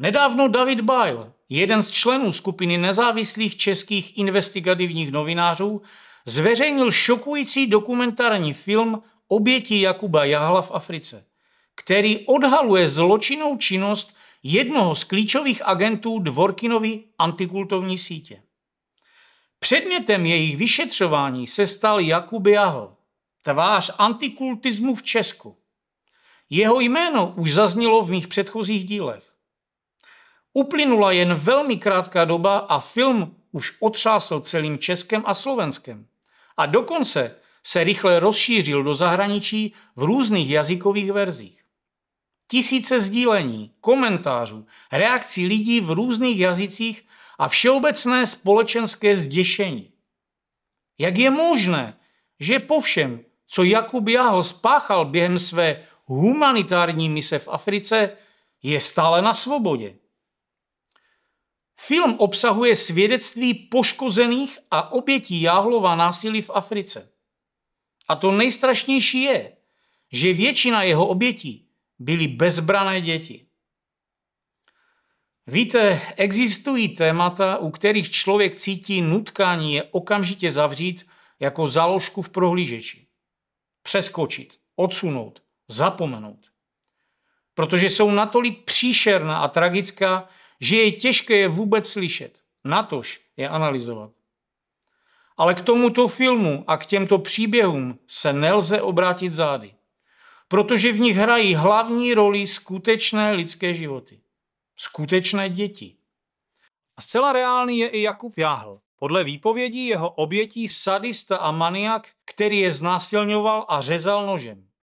Nedávno David Bajl, jeden z členů skupiny nezávislých českých investigativních novinářů, zveřejnil šokující dokumentární film Oběti Jakuba Jahla v Africe, který odhaluje zločinnou činnost jednoho z klíčových agentů Dworkinovy antikultovní sítě. Předmětem jejich vyšetřování se stal Jakub Jahl, tvář antikultismu v Česku. Jeho jméno už zaznělo v mých předchozích dílech. Uplynula jen velmi krátká doba a film už otřásl celým Českem a Slovenskem. A dokonce se rychle rozšířil do zahraničí v různých jazykových verzích. Tisíce sdílení, komentářů, reakcí lidí v různých jazycích a všeobecné společenské zděšení. Jak je možné, že po všem, co Jakub Jahl spáchal během své humanitární mise v Africe, je stále na svobodě? Film obsahuje svědectví poškozených a obětí Jahlova násilí v Africe. A to nejstrašnější je, že většina jeho obětí byly bezbranné děti. Víte, existují témata, u kterých člověk cítí nutkání je okamžitě zavřít jako záložku v prohlížeči. Přeskočit, odsunout, zapomenout. Protože jsou natolik příšerná a tragická, že je těžké je vůbec slyšet, natož je analyzovat. Ale k tomuto filmu a k těmto příběhům se nelze obrátit zády, protože v nich hrají hlavní roli skutečné lidské životy. Skutečné děti. A zcela reálný je i Jakub Jahl. Podle výpovědí jeho obětí sadista a maniak, který je znásilňoval a řezal nožem.